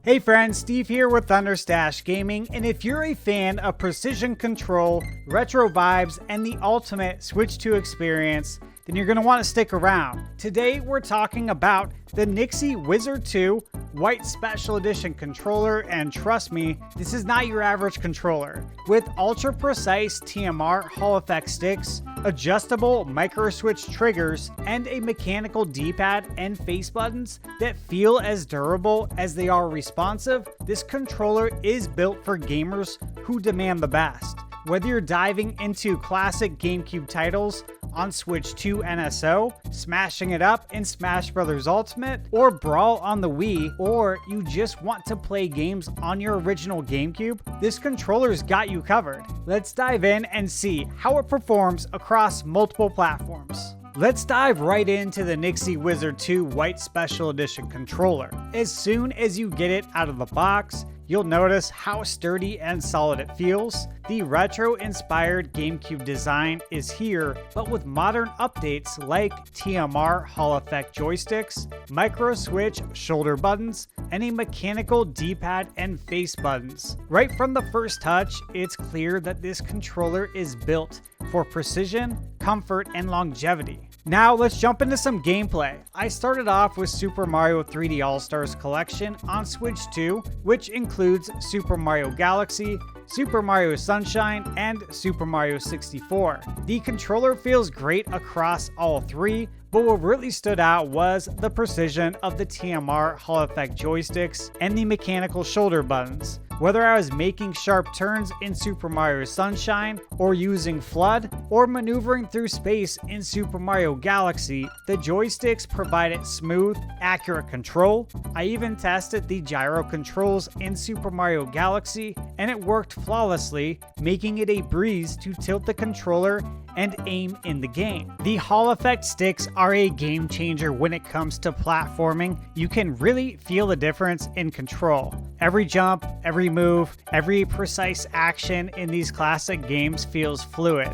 Hey friends, Steve here with ThunderStash Gaming, and if you're a fan of precision control, retro vibes, and the ultimate Switch 2 experience, then you're going to want to stick around. Today we're talking about the NYXI Wizard 2 White Special Edition controller, and trust me, this is not your average controller. With ultra precise TMR Hall Effect sticks, adjustable micro switch triggers, and a mechanical D-pad and face buttons that feel as durable as they are responsive, this controller is built for gamers who demand the best. Whether you're diving into classic GameCube titles on Switch 2 NSO, smashing it up in Smash Bros. Ultimate, or Brawl on the Wii, or you just want to play games on your original GameCube, this controller's got you covered. Let's dive in and see how it performs across multiple platforms. Let's dive right into the NYXI Wizard 2 White Special Edition controller. As soon as you get it out of the box, you'll notice how sturdy and solid it feels. The retro-inspired GameCube design is here, but with modern updates like TMR Hall Effect joysticks, micro switch shoulder buttons, and a mechanical D-pad and face buttons. Right from the first touch, it's clear that this controller is built for precision, comfort, and longevity. Now let's jump into some gameplay. I started off with Super Mario 3D All-Stars Collection on Switch 2, which includes Super Mario Galaxy, Super Mario Sunshine, and Super Mario 64. The controller feels great across all three, but what really stood out was the precision of the TMR Hall Effect joysticks and the mechanical shoulder buttons. Whether I was making sharp turns in Super Mario Sunshine, or using FLUDD, or maneuvering through space in Super Mario Galaxy, the joysticks provided smooth, accurate control. I even tested the gyro controls in Super Mario Galaxy, and it worked flawlessly, making it a breeze to tilt the controller and aim in the game. The Hall Effect sticks are a game changer when it comes to platforming. You can really feel the difference in control. Every jump, every move, every precise action in these classic games feels fluid.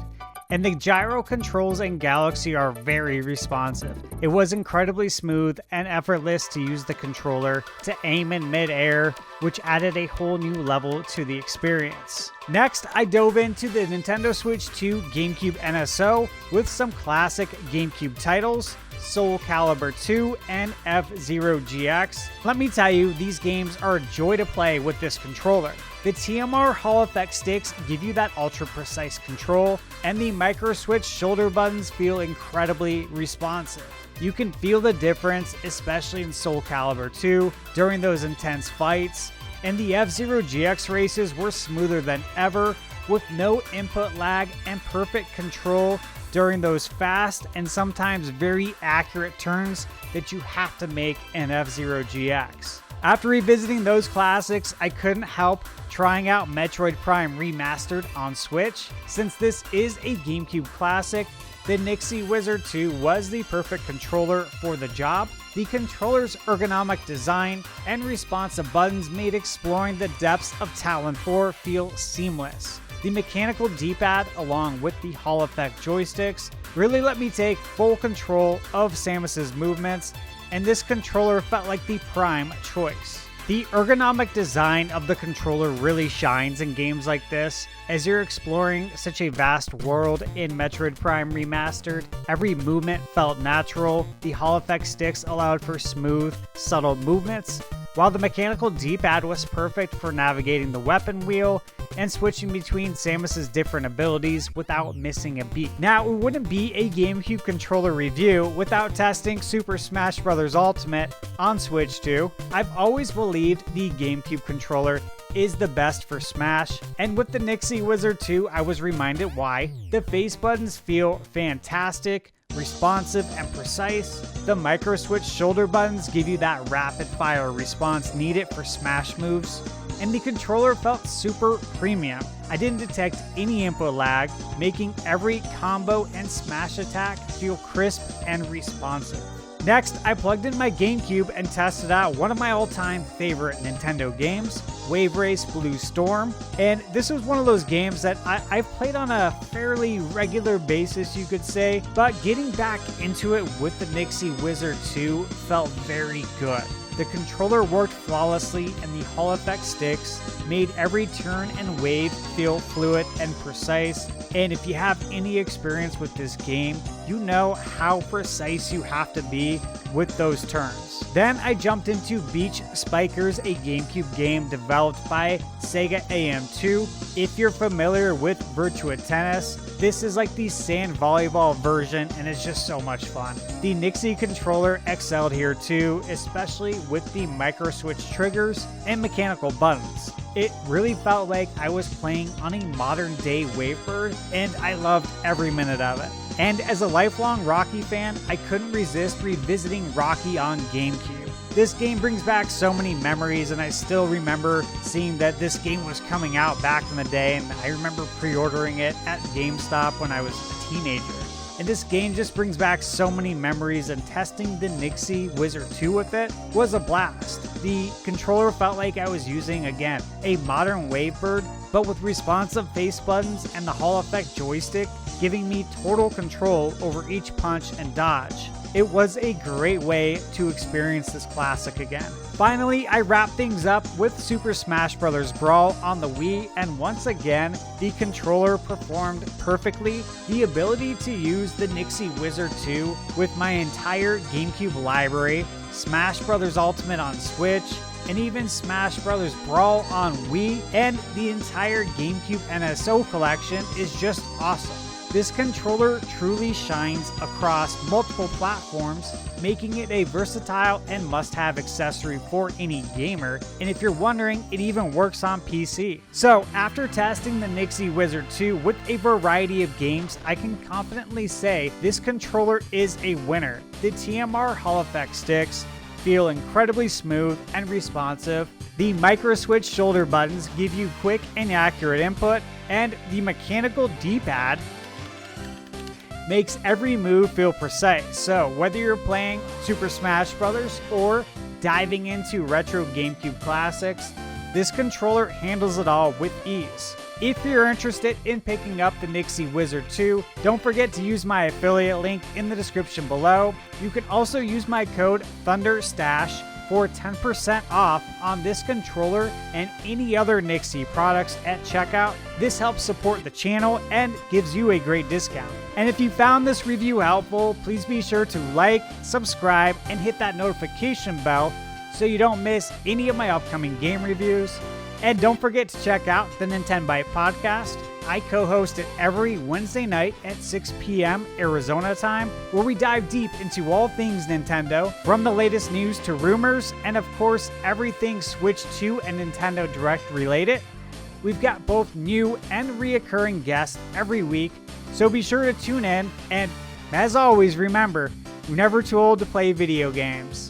And the gyro controls in Galaxy are very responsive. It was incredibly smooth and effortless to use the controller to aim in mid-air, which added a whole new level to the experience. Next, I dove into the Nintendo Switch 2 GameCube NSO with some classic GameCube titles, Soul Calibur 2 and F-Zero GX. Let me tell you, these games are a joy to play with this controller. The TMR Hall Effect sticks give you that ultra precise control, and the micro switch shoulder buttons feel incredibly responsive. You can feel the difference, especially in Soul Calibur 2 during those intense fights, and the F-Zero GX races were smoother than ever with no input lag and perfect control during those fast and sometimes very accurate turns that you have to make in F-Zero GX. After revisiting those classics, I couldn't help trying out Metroid Prime Remastered on Switch. Since this is a GameCube classic, the NYXI Wizard 2 was the perfect controller for the job. The controller's ergonomic design and responsive buttons made exploring the depths of Talon 4 feel seamless. The mechanical D-pad, along with the Hall Effect joysticks, really let me take full control of Samus's movements, and this controller felt like the prime choice. The ergonomic design of the controller really shines in games like this, as you're exploring such a vast world in Metroid Prime Remastered. Every movement felt natural. The Hall Effect sticks allowed for smooth, subtle movements, while the mechanical D-pad was perfect for navigating the weapon wheel and switching between Samus's different abilities without missing a beat. Now, it wouldn't be a GameCube controller review without testing Super Smash Bros. Ultimate on Switch 2. I've always believed the GameCube controller is the best for Smash, and with the NYXI Wizard 2, I was reminded why. The face buttons feel fantastic, responsive, and precise. The micro switch shoulder buttons give you that rapid fire response needed for smash moves, and the controller felt super premium. I didn't detect any input lag, making every combo and smash attack feel crisp and responsive. Next, I plugged in my GameCube and tested out one of my all-time favorite Nintendo games, Wave Race Blue Storm. And this was one of those games that I've played on a fairly regular basis, you could say, but getting back into it with the NYXI Wizard 2 felt very good. The controller worked flawlessly, and the Hall Effect sticks made every turn and wave feel fluid and precise. And if you have any experience with this game, you know how precise you have to be with those turns. Then I jumped into Beach Spikers, a GameCube game developed by Sega AM2. If you're familiar with Virtua Tennis, this is like the sand volleyball version, and it's just so much fun. The NYXI controller excelled here too, especially with the micro switch triggers and mechanical buttons. It really felt like I was playing on a modern day Wavebird, and I loved every minute of it. And as a lifelong Rocky fan, I couldn't resist revisiting Rocky on GameCube. This game brings back so many memories, and I still remember seeing that this game was coming out back in the day, and I remember pre-ordering it at GameStop when I was a teenager. And this game just brings back so many memories, and testing the NYXI Wizard 2 with it was a blast. The controller felt like I was using, again, a modern Wavebird, but with responsive face buttons and the Hall Effect joystick, giving me total control over each punch and dodge. It was a great way to experience this classic again. Finally, I wrapped things up with Super Smash Bros. Brawl on the Wii, and once again, the controller performed perfectly. The ability to use the NYXI Wizard 2 with my entire GameCube library, Smash Bros. Ultimate on Switch, and even Smash Bros. Brawl on Wii, and the entire GameCube NSO collection is just awesome. This controller truly shines across multiple platforms, making it a versatile and must-have accessory for any gamer, and if you're wondering, it even works on PC. So, after testing the NYXI Wizard 2 with a variety of games, I can confidently say this controller is a winner. The TMR Hall Effect sticks feel incredibly smooth and responsive. The micro switch shoulder buttons give you quick and accurate input, and the mechanical D-pad makes every move feel precise. So whether you're playing Super Smash Bros. Or diving into retro GameCube classics, this controller handles it all with ease. If you're interested in picking up the NYXI Wizard 2, don't forget to use my affiliate link in the description below. You can also use my code ThunderStash for 10% off on this controller and any other NYXI products at checkout. This helps support the channel and gives you a great discount. And if you found this review helpful, please be sure to like, subscribe, and hit that notification bell so you don't miss any of my upcoming game reviews. And don't forget to check out the Nintendo Byte podcast. I co-host it every Wednesday night at 6 p.m. Arizona time, where we dive deep into all things Nintendo, from the latest news to rumors, and of course, everything Switch 2 and Nintendo Direct related. We've got both new and reoccurring guests every week, so be sure to tune in, and as always, remember, you're never too old to play video games.